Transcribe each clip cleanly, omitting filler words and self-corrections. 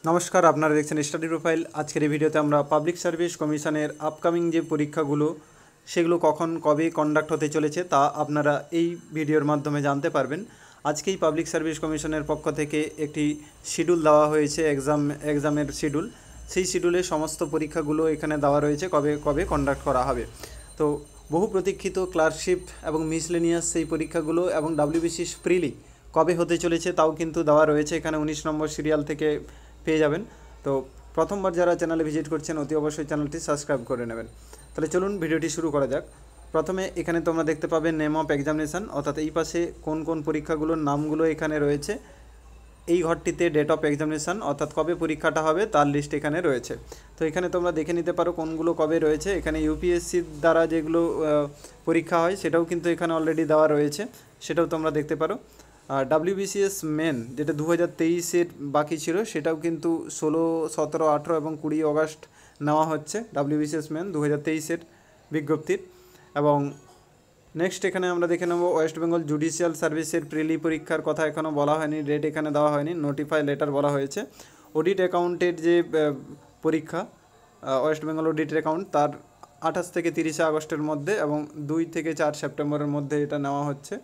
নমস্কার, আপনারা দেখছেন স্টাডি প্রোফাইল। আজকের এই ভিডিওতে আমরা পাবলিক সার্ভিস কমিশনের আপকামিং যে পরীক্ষাগুলো সেগুলো কখন কবে কন্ডাক্ট হতে চলেছে তা আপনারা এই ভিডিওর মাধ্যমে জানতে পারবেন। আজকেই পাবলিক সার্ভিস কমিশনের পক্ষ থেকে একটি শিডিউল দেওয়া হয়েছে, এক্সামের শিডিউল। সেই শিডিউলে সমস্ত পরীক্ষাগুলো এখানে দেওয়া রয়েছে, কবে কবে কন্ডাক্ট করা হবে। তো বহু প্রতীক্ষিত ক্লার্কশিপ এবং মিসলেনিয়াস সেই পরীক্ষাগুলো এবং ডাব্লিউবিসিএস প্রিলি কবে হতে চলেছে তাও কিন্তু দেওয়া রয়েছে এখানে 19 নম্বর সিরিয়াল থেকে পেয়ে যাবেন। তো প্রথমবার যারা চ্যানেলে ভিজিট করছেন অতি অবশ্যই চ্যানেলটি সাবস্ক্রাইব করে নেবেন। তাহলে চলুন ভিডিওটি শুরু করা যাক। প্রথমে এখানে তোমরা দেখতে পাবে নেম অফ এক্সামিনেশান, অর্থাৎ এই পাশে কোন কোন পরীক্ষাগুলোর নামগুলো এখানে রয়েছে। এই ঘরটিতে ডেট অফ এক্সামিনেশান, অর্থাৎ কবে পরীক্ষাটা হবে তার লিস্ট এখানে রয়েছে। তো এখানে তোমরা দেখে নিতে পারো কোনগুলো কবে রয়েছে। এখানে ইউপিএসসির দ্বারা যেগুলো পরীক্ষা হয় সেটাও কিন্তু এখানে অলরেডি দেওয়া রয়েছে, সেটাও তোমরা দেখতে পারো। আর ডাব্লিউবিসিএস মেন যেটা 2023-এর বাকি ছিল সেটাও কিন্তু 16, 17, 18 এবং 20 অগাস্ট নেওয়া হচ্ছে ডাব্লিউবিসিএস মেন 2023-এর বিজ্ঞপ্তির। এবং নেক্সট এখানে আমরা দেখে নেব ওয়েস্ট বেঙ্গল জুডিশিয়াল সার্ভিসের প্রিলি পরীক্ষার কথা এখনও বলা হয়নি, ডেট এখানে দেওয়া হয়নি, নোটিফাই লেটার বলা হয়েছে। অডিট অ্যাকাউন্টের যে পরীক্ষা ওয়েস্ট বেঙ্গল অডিট অ্যাকাউন্ট তার 28 থেকে 30 আগস্টের মধ্যে এবং 2 থেকে 4 সেপ্টেম্বরের মধ্যে এটা নেওয়া হচ্ছে।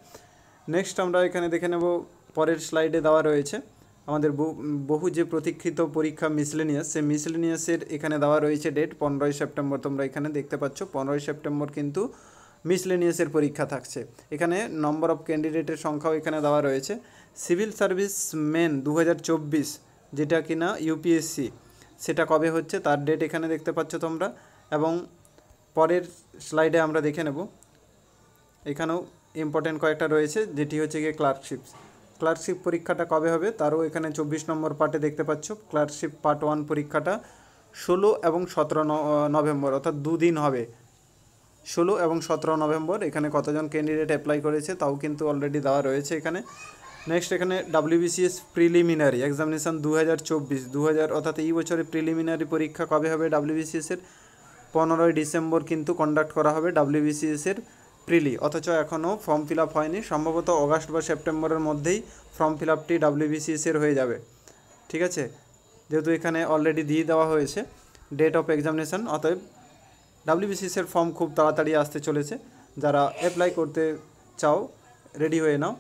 নেক্সট আমরা এখানে দেখে নেব পরের স্লাইডে দেওয়া রয়েছে আমাদের বহু যে প্রতীক্ষিত পরীক্ষা মিসলেনিয়াস, সেই মিসলেনিয়াসের এখানে দেওয়া রয়েছে ডেট 15 সেপ্টেম্বর। তোমরা এখানে দেখতে পাচ্ছ 15 সেপ্টেম্বর কিন্তু মিসলেনিয়াসের পরীক্ষা থাকছে। এখানে নম্বর অফ ক্যান্ডিডেটের সংখ্যাও এখানে দেওয়া রয়েছে। সিভিল সার্ভিস মেন 2024 যেটা কিনা ইউপিএসসি, সেটা কবে হচ্ছে তার ডেট এখানে দেখতে পাচ্ছ তোমরা। এবং পরের স্লাইডে আমরা দেখে নেব এখানেও ইম্পর্টেন্ট কয়েকটা রয়েছে, যেটি হচ্ছে গিয়ে ক্লার্কশিপ পরীক্ষাটা কবে হবে তারও এখানে 24 নম্বর পার্টে দেখতে পাচ্ছ। ক্লার্কশিপ পার্ট 1 পরীক্ষাটা 16 এবং 17 নভেম্বর, অর্থাৎ দুদিন হবে। 16 এবং 17 নভেম্বর এখানে কতজন ক্যান্ডিডেট অ্যাপ্লাই করেছে তাও কিন্তু অলরেডি দেওয়া রয়েছে এখানে। নেক্সট এখানে ডাব্লিউবিসিএস প্রিলিমিনারি এক্সামিনেশান 2024 অর্থাৎ এই বছরে প্রিলিমিনারি পরীক্ষা কবে হবে ডাব্লিউবিসিএসের 15 ডিসেম্বর কিন্তু কন্ডাক্ট করা হবে ডাব্লিউবিসিএসের প্রিলি। অথচ এখনও ফর্ম ফিল আপ হয়নি, সম্ভবত অগাস্ট বা সেপ্টেম্বরের মধ্যেই ফর্ম ফিল আপটি ডাব্লিউবিসিএসের হয়ে যাবে। ঠিক আছে, যেহেতু এখানে অলরেডি দিয়ে দেওয়া হয়েছে ডেট অফ এক্সামিনেশান, অতএব ডাব্লিউবিসিএসের ফর্ম খুব তাড়াতাড়ি আসতে চলেছে। যারা অ্যাপ্লাই করতে চাও রেডি হয়ে নাও,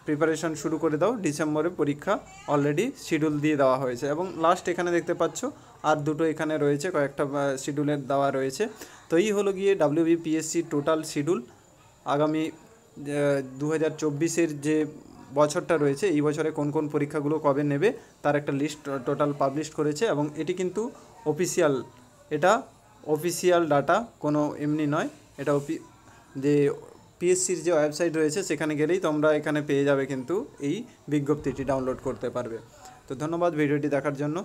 প্রিপারেশন শুরু করে দাও। ডিসেম্বরে পরীক্ষা অলরেডি শিডিউল দিয়ে দেওয়া হয়েছে। এবং লাস্ট এখানে দেখতে পাচ্ছ আর দুটো এখানে রয়েছে, কয়েকটা শিডিউলের দেওয়া রয়েছে। তো এই হলো গিয়ে ডাব্লিউবিপিএসসি টোটাল শিডিউল। আগামী 2024-এর যে বছরটা রয়েছে এই বছরে কোন কোন পরীক্ষাগুলো কবে নেবে তার একটা লিস্ট টোটাল পাবলিশ করেছে। এবং এটি কিন্তু এটা অফিসিয়াল ডাটা, কোনো এমনি নয়। এটা যে পিএসসির যে ওয়েবসাইট রয়েছে সেখানে গেলেই তোমরা এখানে পেয়ে যাবে, কিন্তু এই বিজ্ঞপ্তিটি ডাউনলোড করতে পারবে। তো ধন্যবাদ ভিডিওটি দেখার জন্য।